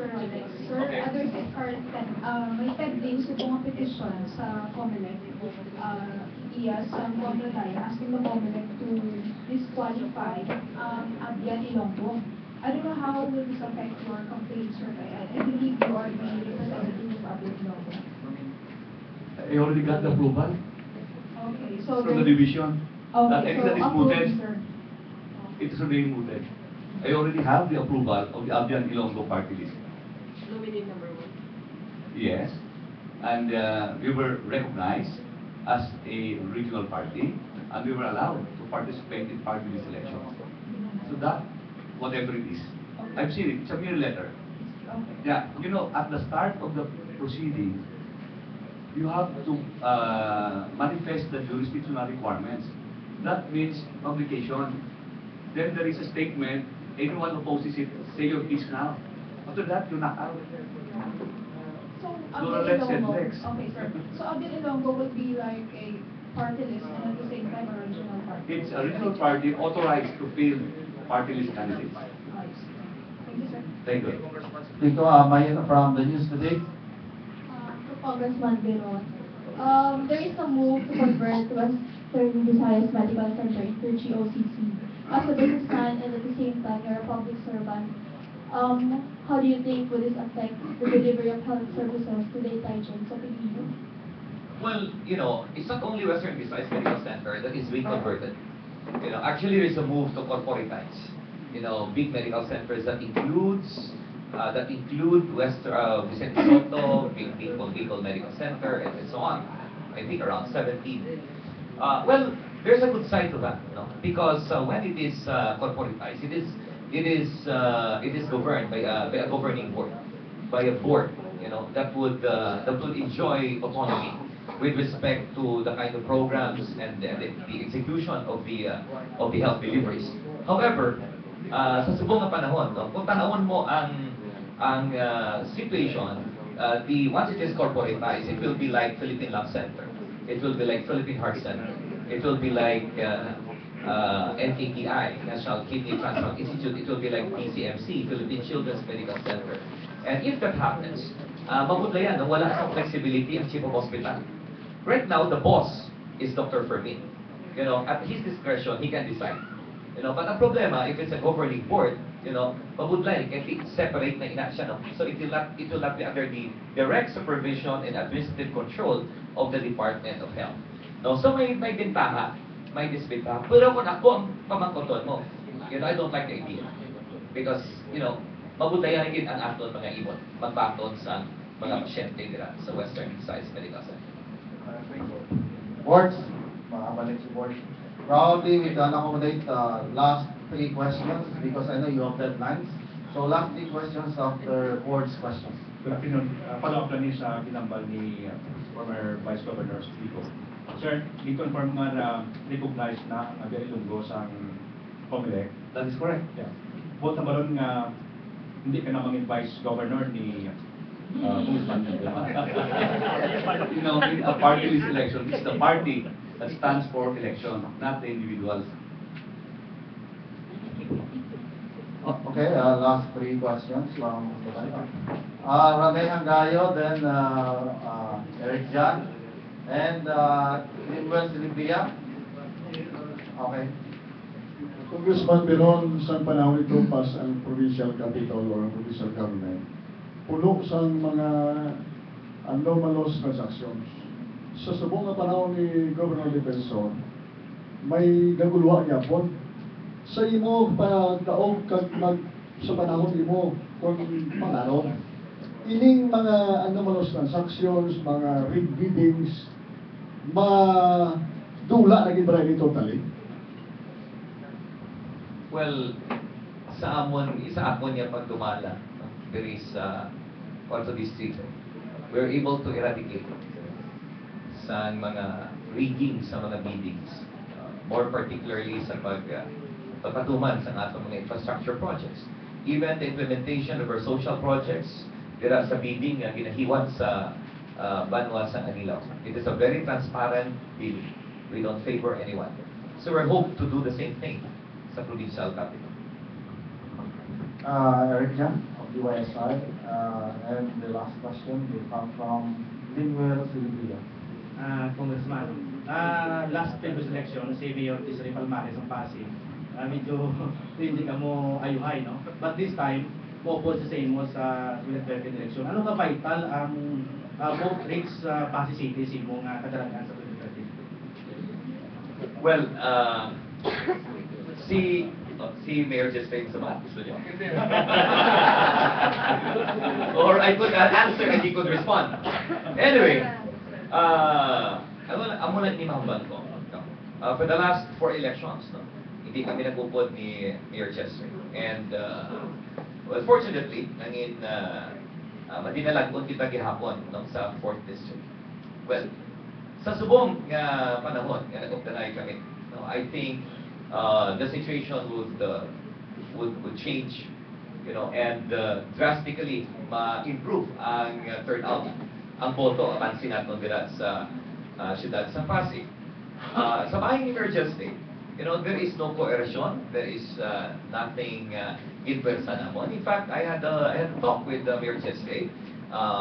Sir Alex. Sir, Okay. there's a current may pending subong petition sa COMELEC, IAS, Contra Daya, asking the COMELEC to disqualify Abian Ilonggo. I don't know how will this affect your campaign, sir. I believe you are the representative of Abian Ilonggo. I already got the approval Okay, so from the division. That okay, is so that is approved, mooted. sir. It is already mooted. I already have the approval of the Abian Ilonggo party list. Nominee number 1. Yes, and we were recognized as a regional party, and we were allowed to participate in party list elections. So that, whatever it is, I've seen it. It's a mere letter. Okay. Yeah, you know, at the start of the proceeding, you have to manifest the jurisdictional requirements. That means publication. Then there is a statement. Anyone who opposes it, say your piece now. After that, you knock out. So, Dora Abian Lex and Ilonggo, Lex. okay, sir. So, Abian Ilonggo would be like a party list and at the same time a regional party. It's a regional party authorized to field party list candidates. I see. Thank you, sir. Thank you. Dito, Mayan from the news today. To Congressman Biron. There is a move to convert Western Visayas Medical Center into GOCC. As a businessman and at the same time you're a public servant, how do you think would this affect the delivery of health services to the Italians of Pilipino? Well, you know, it's not only Western Visayas Medical Center that is being converted. You know, actually there's a move to corporatize. You know, big medical centers that include Vicente Soto, Big Bicol Medical Center, and so on. I think around 17. Well, there's a good side to that, no? Because when it is corporatized, it is governed by a governing board, by a board, you know, that would enjoy autonomy with respect to the kind of programs and the execution of the health deliveries. However, sa subong na panahon, no, kung tanawon mo ang situation, once it is corporatized, it will be like Philippine Lung Center. It will be like Philippine Heart Center. It will be like NKTI, National Kidney Transplant Institute. It will be like PCMC, Philippine Children's Medical Center. And if that happens, mabudlayan, wala sa flexibility ang chief of hospital. Right now, the boss is Dr. Fermin. You know, at his discretion, he can decide. You know, but ang problema, if it's a governing board, you know, mabudlay, kasi separate na ina siya, no? So it will not be under the direct supervision and administrative control of the Department of Health. No, so may bentaha, may disbentaha. Pero kung ako ang pamangkoton mo, you know, I don't like the idea. Because, you know, mabudlayan rin ang aton mga ibon, magbaton sa mga pasyente nila sa Western Visayas Medical Center. Boards, makabalik si board. Probably we can accommodate last 3 questions because I know you have deadlines. So last 3 questions after board's questions. Good afternoon. Follow-up lang sa ginambal ni former Vice Governor Stico. Sir, i-confirm nga na recognized na ang Abian Ilonggo sa COMELEC. That is correct. Yeah. Both na ba ron nga hindi ka na maging Vice Governor ni Congressman? You know, in a party list election, it's the party that stands for election, not the individuals. Okay, last 3 questions from Ranay Hangayo, then Eric Jan, and Limuel Silibria. Okay. Congressman Biron, sa panahon ito pas ang provincial capital or provincial government, puno sa mga anomalous transactions. Sa subong nga panahon ni Governor Defensor, may nagulwa niya po. Sa imo pagkaog kag sa panahon imo kung pangaron, ining mga anomalous transactions, mga rig biddings, madula na gibra ni totally. Well, sa amon niya pagdumala, no? There is Orto District, we're able to eradicate sa mga rigging sa mga biddings, more particularly sa pagpatuman sa atong mga infrastructure projects. Even the implementation of our social projects, dira sa bidding nga ginahiwan sa Banwa sa Anilaw. It is a very transparent bidding. We don't favor anyone. So we hope to do the same thing sa provincial capital. Eric Jan? DYSI. And the last question will come from Linwell Silvia. Congressman, last previous election, si Mayor Tisri Palmares ng Pasig, medyo hindi ka mo ayuhay, no? But this time, po sa mo sa 2013 election. Ano ka vital ang vote rates sa Pasig City sa imong kadalagan sa 2013? Well, si Mayor just saying sa mga gusto niyo. Or I could answer and he could respond. Anyway, amo lang ni mahambal ko. For the last 4 elections, no, hindi kami nagpupod ni Mayor Chester. And, well, fortunately, nangin madinalagon kita gihapon no, sa 4th District. Well, sa subong nga panahon nga nagugtanay kami, no, I think the situation would change, you know, and drastically ma-improve ang turnout, ang boto pansin natin dira sa siyudad sa Pasig. Sa bahay ni Mayor Chester, you know, there is no coercion, there is nothing in person namon. In fact, I had a talk with Mayor Chester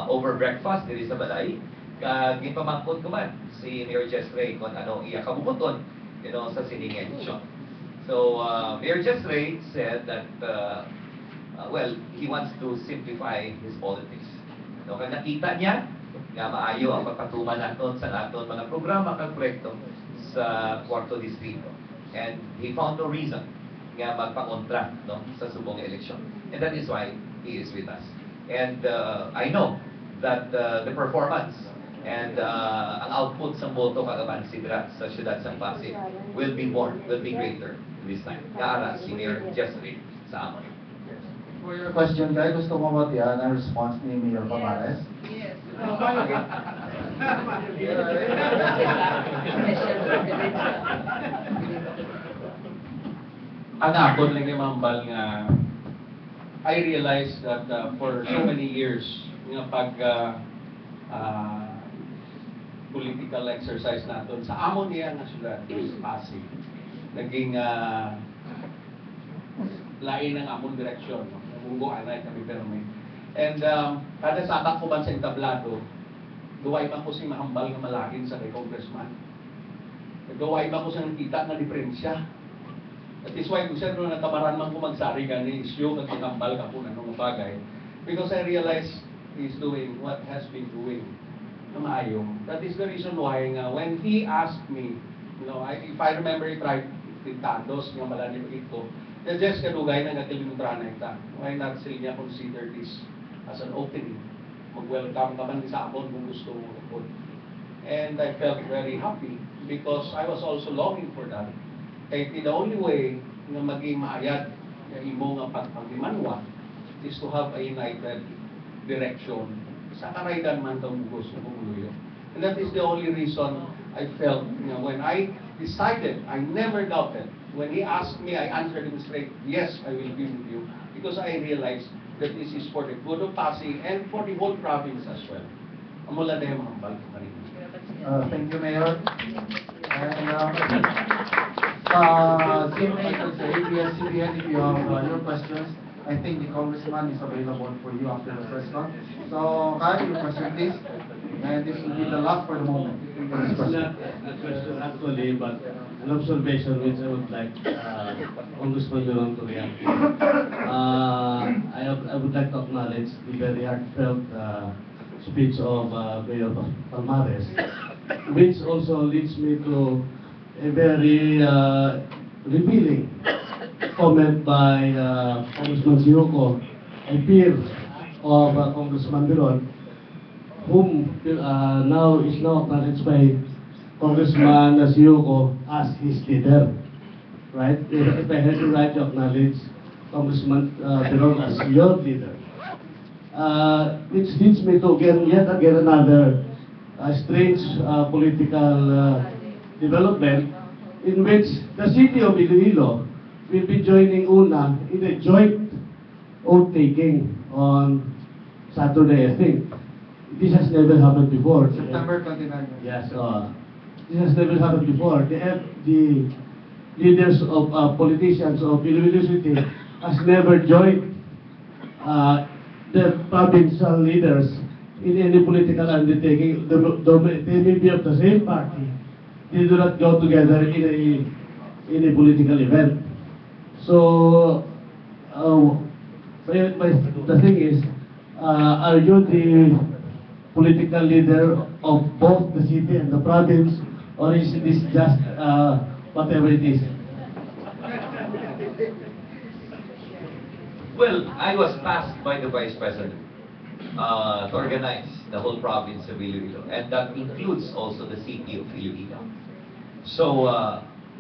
over breakfast diri sa balay. Kag gipamangkot ko man si Mayor Chester kung ano iya kabubuton, you know, sa sining election. So Mayor Chester said that well, he wants to simplify his politics. No, kag nakita niya nga maayo ang pagpatuman naton sa naton mga programa kag proyekto sa 4th Distrito. And he found no reason nga magpangontra no sa subong election. And that is why he is with us. And I know that the performance and ang output sa boto kagaban sidra sa siyudad sa Pasig will be greater this time. Kaara si Mayor Jeffrey sa amon. For your question, kaya gusto mo matiyan ang response ni Mayor Palmares? Yes. Anakon lang yung mambal nga I realized that for so many years nga pag political exercise natin sa amon niya nga syudad sa Pasig naging lain ang amon direksyon no? Namunggo anay kami permi and kada sa atak ko man sa entablado gaway man ko si mahambal nga malagin sa kay congressman gaway man ko sa nakita nga diferensya. That is why kung siyempre natabaran man ko magsari gani isyo at magambal ka po na nung bagay. Because I realize he's doing what has been doing na maayo. That is the reason why when he asked me, you know, if I remember it right, tintados nga malani ito, just kadugay na nagkalimutan na ita. Why not sila niya consider this as an opening? Mag-welcome ka man sa amon kung gusto mo po. And I felt very happy because I was also longing for that. Kaya the only way na maging maayad na imo nga pagpaglimanwa is to have a united direction sa karaydan man itong gusto bumuloyo. And that is the only reason I felt, you know, when I decided, I never doubted. When he asked me, I answered him straight, yes, I will be with you. Because I realized that this is for the good of Pasig and for the whole province as well. Amula na yung mahambal ko kanina. Thank you, Mayor. And CMA and sa ABS-CBN, if you have your questions, I think the congressman is available for you after the press con. So, Kyle, your question please. And this will be the last for the moment. For this It's question. not a question actually, but an observation which I would like Congressman Leon to react to. I would like to acknowledge the very heartfelt speech of Mayor Palmares, which also leads me to a very revealing comment by Congressman Sioko, a peer of Congressman Biron, whom now is acknowledged by Congressman Sioko as his leader. Right? If I heard you right, you acknowledge Congressman Biron as your leader. Which leads me to yet again another strange political development in which the city of Iloilo will be joining UNA in a joint oath-taking on Saturday, I think. This has never happened before. September 29. Yes, this has never happened before. The leaders of politicians of Iloilo City has never joined the provincial leaders in any political undertaking, they may be of the same party. They do not go together in a political event. So, the thing is, are you the political leader of both the city and the province, or is this just whatever it is? Well, I was tasked by the Vice President to organize the whole province of Iloilo, and that includes also the city of Iloilo. So,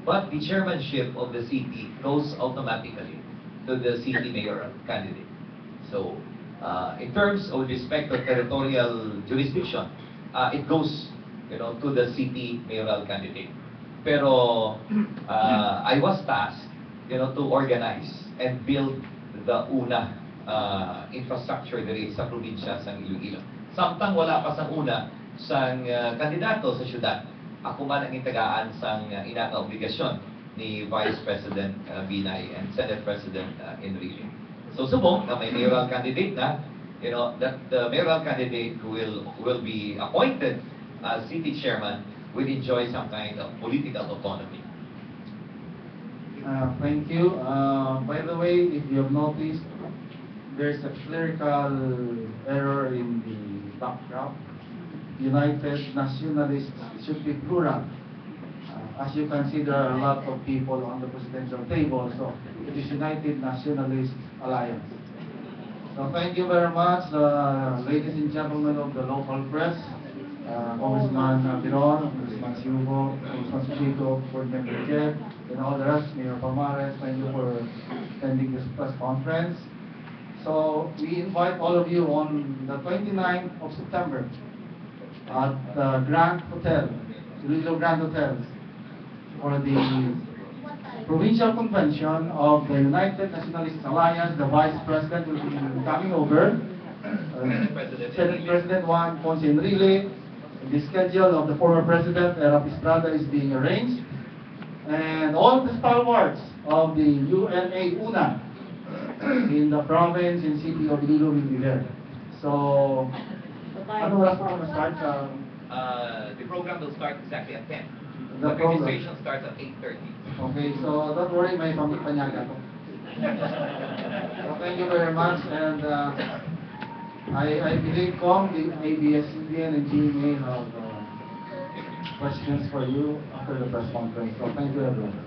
but the chairmanship of the city goes automatically to the city mayoral candidate. So, in terms of respect of territorial jurisdiction, it goes, to the city mayoral candidate. Pero I was tasked, to organize and build the una infrastructure diri sa probinsya sa Iloilo. Samtang wala pa sang una sang kandidato sa syudad, ako man ang itagaan sang inaka-obligasyon ni Vice President Binay and Senate President Enrique. So subong na may mayoral candidate na, that the mayoral candidate who will be appointed as city chairman will enjoy some kind of political autonomy. Thank you. By the way, if you have noticed, there's a clerical error in the background. United Nationalists should be plural. As you can see, there are a lot of people on the presidential table, so it is United Nationalist Alliance. So thank you very much, ladies and gentlemen of the local press, Congressman Biron, Congressman Siugo, Congressman Chico, Board Member Jeff, and all the rest, Mayor Palmares, thank you for attending this press conference. So we invite all of you on the 29th of September at the Grand Hotel, Iloilo Grand Hotel, for the Provincial Convention of the United Nationalist Alliance. The Vice President will be coming over. Senate President Juan Ponce Enrile. The schedule of the former President, Erap Estrada, is being arranged. And all the stalwarts of the UNA UNA in the province and city of Iloilo will be there. So, ano oras pa start? The program will start exactly at 10. The program. Registration starts at 8:30. Okay, so don't worry, may pampanyaga ko. So thank you very much, and I believe the ABS-CBN and GMA have questions for you after the press conference. So thank you everyone.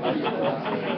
Thank you.